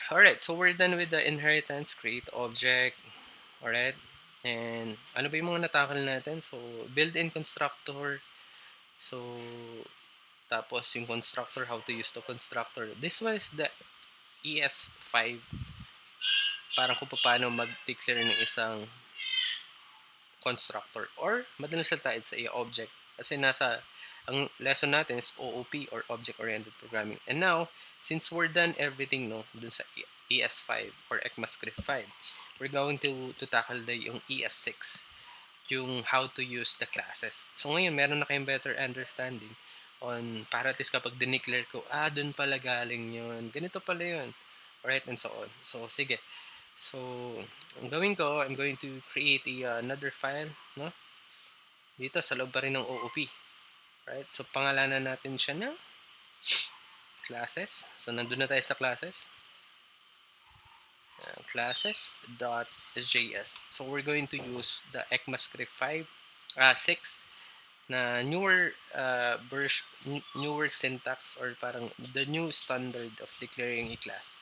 Alright, so we're done with the inheritance, create object. Alright, and ano ba yung mga natakal natin? So, built-in constructor. So, tapos yung constructor, how to use the constructor. This one is the ES5. Parang kung paano mag-declare ng isang constructor. Or, madalas salita, it's a object. Kasi ang lesson natin is OOP or Object-Oriented Programming. And now, since we're done everything dun sa ES5 or ECMAScript 5, we're going to tackle yung ES6, yung how to use the classes. So ngayon, meron na kayong better understanding on para at least kapag dineclare ko, dun pala galing yun, ganito pala yun, alright, and so on. So, sige. So, ang gawin ko, I'm going to create another file, no? Dito, sa loob pa rin ng OOP. Right? So, pangalanan natin siya ng classes. So, nandun na tayo sa classes. Classes.js. So, we're going to use the ECMAScript 6 na newer version, newer syntax or parang the new standard of declaring a class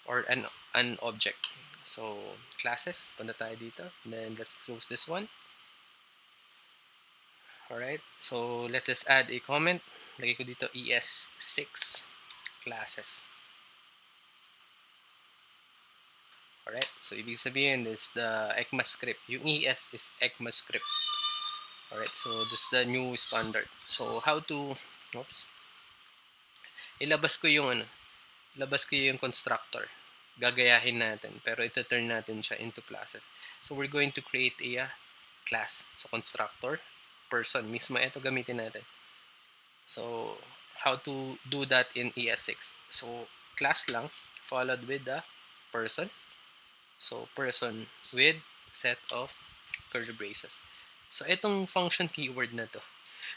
or an object. So, classes, punta tayo dito. And then, let's close this one. Alright, so let's just add a comment. Lagay ko dito ES6 Classes. Alright, so ibig sabihin is the ECMAScript. Yung ES is ECMAScript. Alright, so this is the new standard. So how to, ilabas ko yung constructor. Gagayahin natin, pero ito turn natin siya into classes. So we're going to create a class. So constructor, person, mismo ito gamitin natin. So, how to do that in ES6? So, class lang, followed with the person. So, person with set of curly braces. So, itong function keyword na to.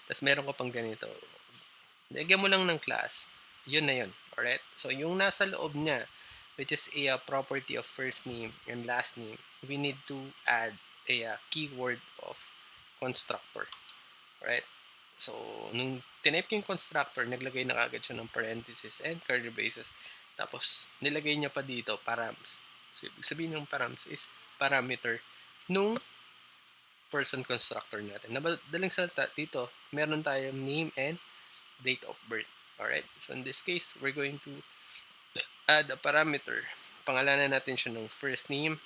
Tapos, meron ka pang ganito. Lagyan mo lang ng class. Yun na yun. Alright? So, yung nasa loob niya, which is a property of first name and last name, we need to add a keyword of constructor. Alright? So, nung tinype ko yung constructor, naglagay na agad siya ng parenthesis and curly braces. Tapos, nilagay niya pa dito params. So, ibig sabihin ng params is parameter nung person constructor natin. Madaling salita dito, meron tayong name and date of birth. Alright? So, in this case, we're going to add a parameter. Pangalanan natin siya ng first name.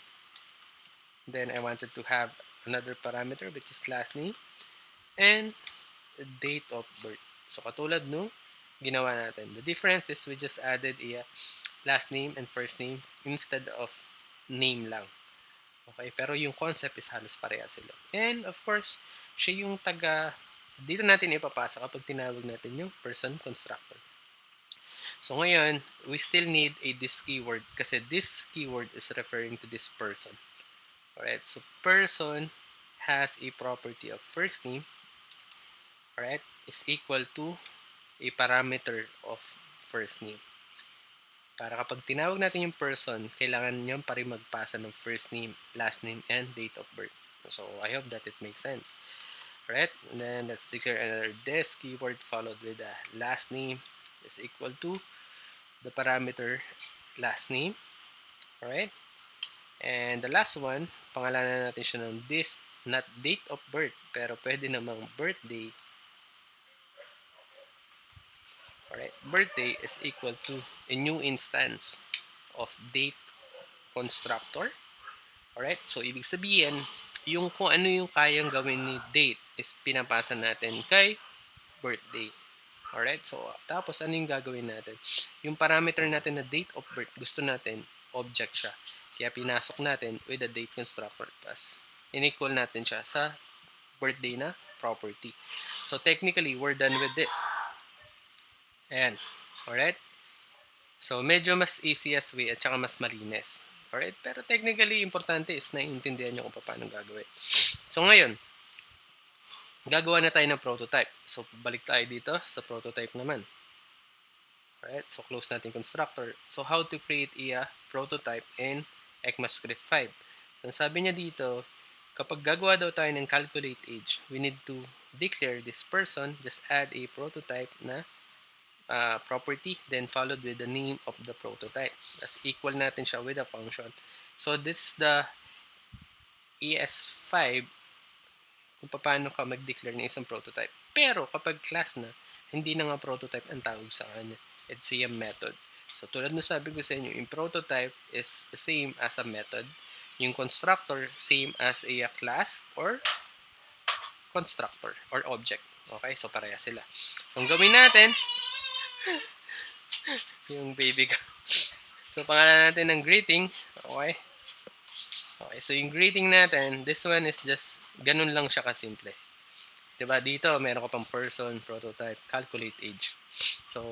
Then, I wanted to have another parameter which is last name. And date of birth. So, katulad nung ginawa natin. The difference is we just added a last name and first name instead of name lang. Okay? Pero yung concept is halos pareha sila. And, of course, siya yung dito natin ipapasa kapag tinawag natin yung person constructor. So, ngayon, we still need this keyword kasi this keyword is referring to this person. Alright? So, person has a property of first name, alright, is equal to a parameter of first name. Para kapag tinawag natin yung person, kailangan nyo pa rin magpasa ng first name, last name, and date of birth. So, I hope that it makes sense. Alright, and then let's declare another this keyword followed with the last name is equal to the parameter last name. Alright, and the last one, pangalanan natin siya ng this, not date of birth, pero pwede namang birthday. Alright, birthday is equal to a new instance of date constructor. Alright, so ibig sabihin, yung kung ano yung kayang gawin ni date is pinapasa natin kay birthday. Alright, so tapos ano yung gagawin natin? Yung parameter natin na date of birth, gusto natin object siya. Kaya pinasok natin with the date constructor plus in-equal natin siya sa birthday na property. So technically, we're done with this. Ayan. Alright? So, medyo mas easiest way at saka mas malinis. Alright? Pero technically, importante is naiintindihan nyo kung paano gagawin. So, ngayon, gagawa na tayo ng prototype. So, balik tayo dito sa prototype naman. Alright? So, close natin constructor. So, how to create a prototype in ECMAScript 5. So, sabi niya dito, kapag gagawa daw tayo ng calculate age, we need to declare this person, just add a prototype na property, then followed with the name of the prototype. As equal natin siya with a function. So this is the ES5 kung paano ka mag-declare ng isang prototype. Pero kapag class na, hindi na nga prototype ang tawag sa kanya. It's a method. So tulad na sabi ko sa inyo, yung prototype is the same as a method. Yung constructor, same as a class or constructor or object. Okay, so pareha sila. So ang gawin natin, yung baby ko. So pangalan natin ng greeting. Okay. Okay, so yung greeting natin, this one is just, ganun lang siya kasimple. Diba, dito, meron ka pang person, prototype, calculate age. So,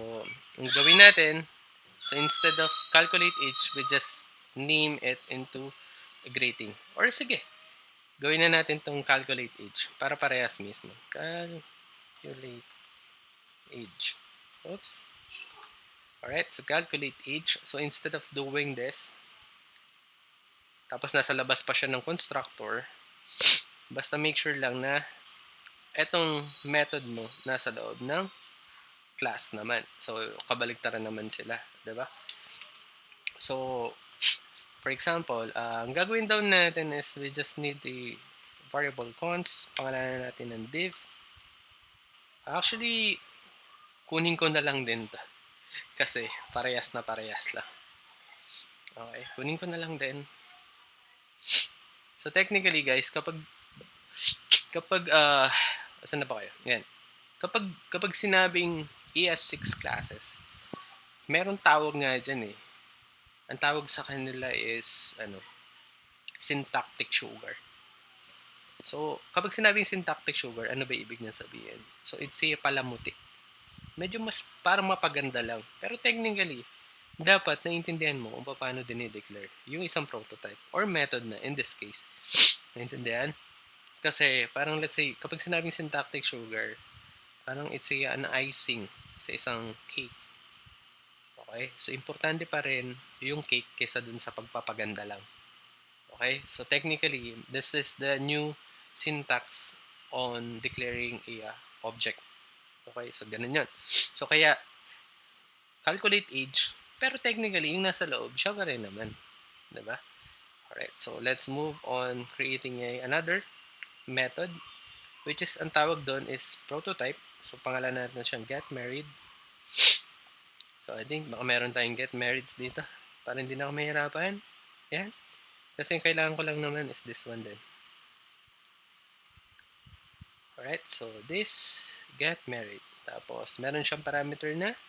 ang gawin natin, so instead of calculate age, we just name it into a greeting. Or sige, gawin na natin tong calculate age para parehas mismo. Calculate age. Oops. Alright, so calculate age. So instead of doing this, tapos nasa labas pa siya ng constructor, basta make sure lang na etong method mo nasa loob ng class naman. So kabaligtaran naman sila, 'di ba? So for example, ang gagawin daw natin is we just need the variable const, pangalanan natin ng div. Actually, kunin ko na lang din 'to kasi parehas na parehas lang. Okay, kunin ko na lang din. So technically guys, kapag asan na ba kayo? Yan. Kapag sinabing ES6 classes, meron tawag nga dyan eh. Ang tawag sa kanila is syntactic sugar. So kapag sinabing syntactic sugar, ano ba ibig niya sabihin? So it's a palamuti. Medyo mas parang mapaganda lang. Pero technically, dapat naiintindihan mo kung paano dinideclare yung isang prototype or method na in this case. Naintindihan? Kasi parang let's say, kapag sinabing syntactic sugar, parang it's an icing sa isang cake. Okay? So importante pa rin yung cake kesa dun sa pagpapaganda lang. Okay? So technically, this is the new syntax on declaring a object. Okay? So ganun yun. So kaya, calculate age, pero technically, yung nasa loob, siya pa rin naman. Diba? Alright, so let's move on creating another method, which is, ang tawag doon is prototype. So, pangalan natin siyang get married. So, I think baka meron tayong get married dito para hindi na ako mahirapan. Yan. Kasi yung kailangan ko lang naman is this one din. Alright, so this, get married. Tapos, meron siyang parameter na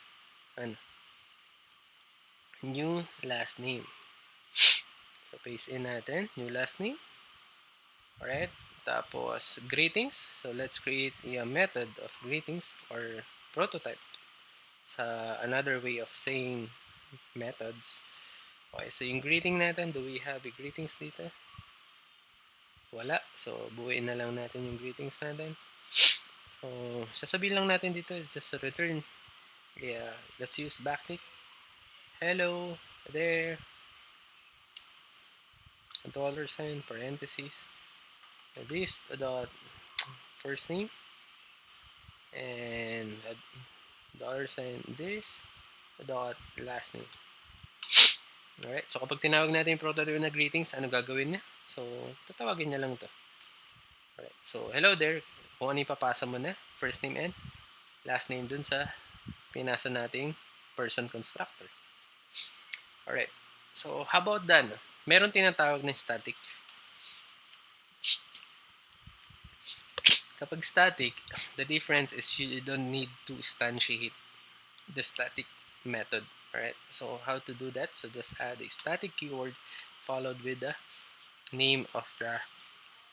new last name. So, paste in natin, new last name. Alright, tapos greetings. So, let's create a method of greetings or prototype sa another way of saying methods. Okay, so yung greeting natin, do we have a greetings dito? Wala. So, buuin na lang natin yung greetings natin. So, sasabihin lang natin dito is just a return. Yeah, let's use backtick. Hello there. $, parentheses. This dot first name and $, this dot last name. Alright, so kapag tinawag natin yung prototype na greetings, ano gagawin niya? So, tatawagin niya lang to. Alright, so hello there. Kung ano ipapasa mo na, first name and last name dun sa pinasa nating person constructor. Alright, so how about done? Meron tinatawag na static. Kapag static, the difference is you don't need to instantiate the static method. Alright, so how to do that? So just add a static keyword followed with the name of the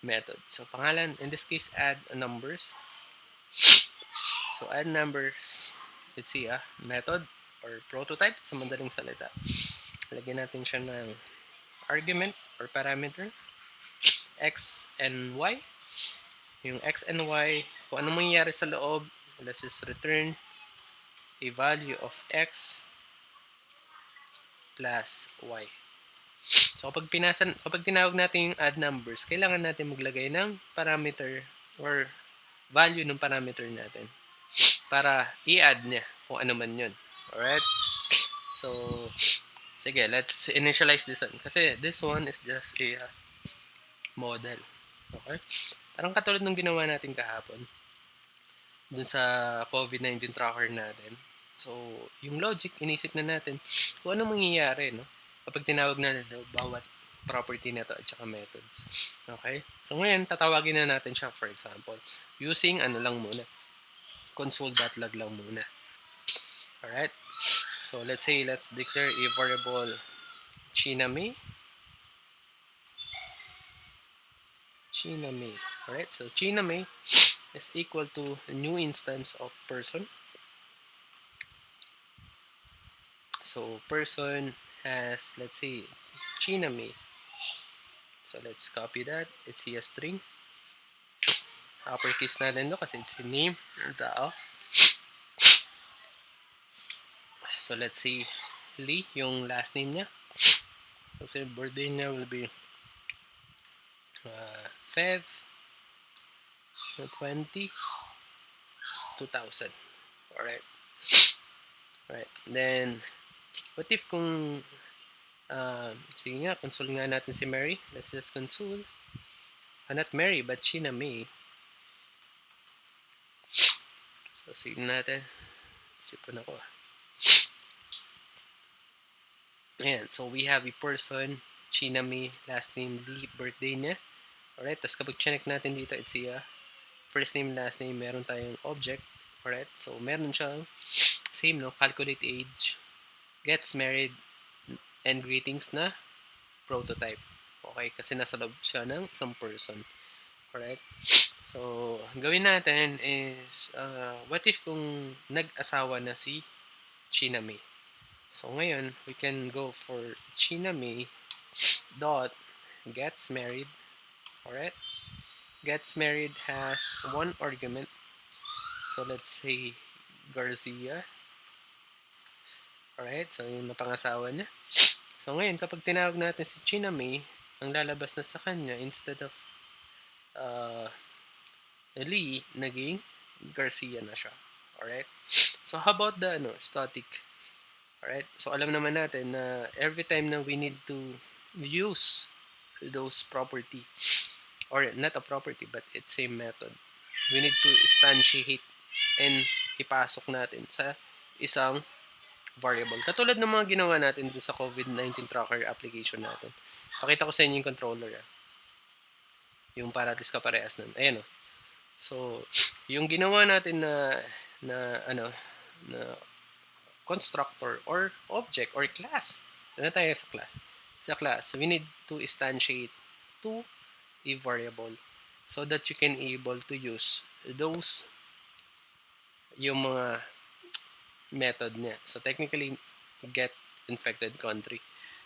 method. So pangalan, in this case, add numbers. So add numbers, let's see, method or prototype sa madaling salita. Lagyan natin siya ng argument or parameter, x and y. Yung x and y, kung ano mangyayari sa loob, let's just return a value of x plus y. So kapag tinawag natin yung add numbers, kailangan natin maglagay ng parameter or value ng parameter natin para i-add niya kung ano man yun. Alright? So, sige, let's initialize this one. Kasi this one is just a model. Okay? Parang katulad ng ginawa natin kahapon dun sa COVID-19 tracker natin. So, yung logic, inisip na natin kung ano mangyayari, no? Kapag tinawag natin bawat property na to at saka methods. Okay? So, ngayon, tatawagin na natin siya, for example, using ano lang muna, console.log lang muna. Alright? So, let's say, let's declare a variable chiname. Chiname. Alright? So, chiname is equal to a new instance of person. So, person has, let's say, chiname. So, let's copy that. It's a string. Uppercase natin do kasi it's the name ng tao. So, let's say, Lee, yung last name niya. Kasi birthday niya will be Feb 20, 2000. Alright. Alright. Then, what if kung, sige nga, console nga natin si Mary. Let's just console. Not Mary, but China May. So, sige natin. Sipon ako. Ayan. So, we have a person, China May, last name Lee, birthday niya. Alright. Tapos kapag check natin dito, it's a first name, last name, meron tayong object. Alright. So, meron siyang same, no? Calculate age, gets married, and greetings na prototype. Okay? Kasi nasa loob siya ng isang person. Alright? So, gawin natin is, what if kung nag-asawa na si China May? So, ngayon, we can go for China May dot gets married. Alright? Gets married has one argument. So, let's say Garcia. Alright? So, yung napangasawa niya. So, ngayon, kapag tinawag natin si China May, ang lalabas na sa kanya, instead of Lee, naging Garcia na siya. Alright? So, how about the static? Alright? So, alam naman natin na every time na we need to use those property, or not a property, but it's a method, we need to instantiate and ipasok natin sa isang variable. Katulad ng mga ginawa natin dun sa COVID-19 tracker application natin. Pakita ko sa inyo yung controller. Yung para at least kaparehas nun. Ayan o. So, yung ginawa natin na constructor or object or class. Ano tayo sa class? Sa class, we need to instantiate to a variable so that you can able to use those yung mga method niya. So, technically, get infected country.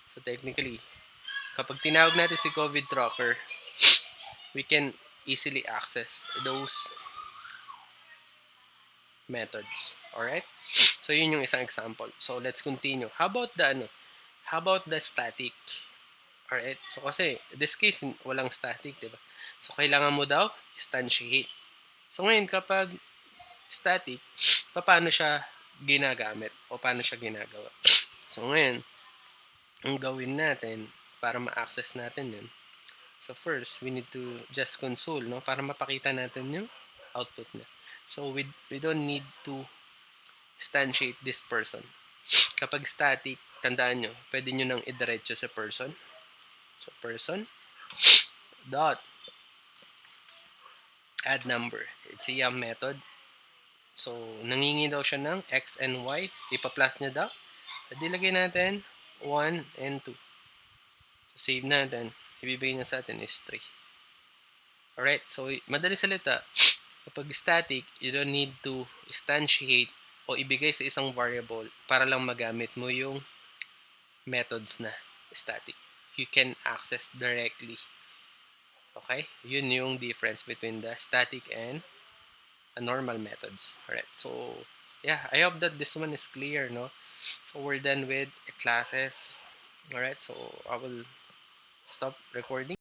So, technically, kapag tinawag natin si COVID tracker, we can easily access those methods. Alright? So, yun yung isang example. So, let's continue. How about the static? Alright? So, kasi, this case, walang static, diba? So, kailangan mo daw, instantiate. So, ngayon, kapag static, paano siya ginagamit o paano siya ginagawa? So, ngayon, ang gawin natin para ma-access natin yun. So, first, we need to just console, no? Para mapakita natin yung output niya. So, we don't need to instantiate this person. Kapag static, tandaan nyo, pwede nyo nang idiretso sa person. So, person dot add number. It's a method. So, nangingi daw siya ng x and y. Ipa-plus niya daw. At ilagay natin 1 and 2. So, save natin. Ibibigay niya sa atin is 3. Alright? So, madali salita, kapag static, you don't need to instantiate o ibigay sa isang variable para lang magamit mo yung methods na static. You can access directly. Okay? Yun yung difference between the static and normal methods. Alright? So, yeah, I hope that this one is clear, no? So, we're done with classes. Alright? So, I will stop recording.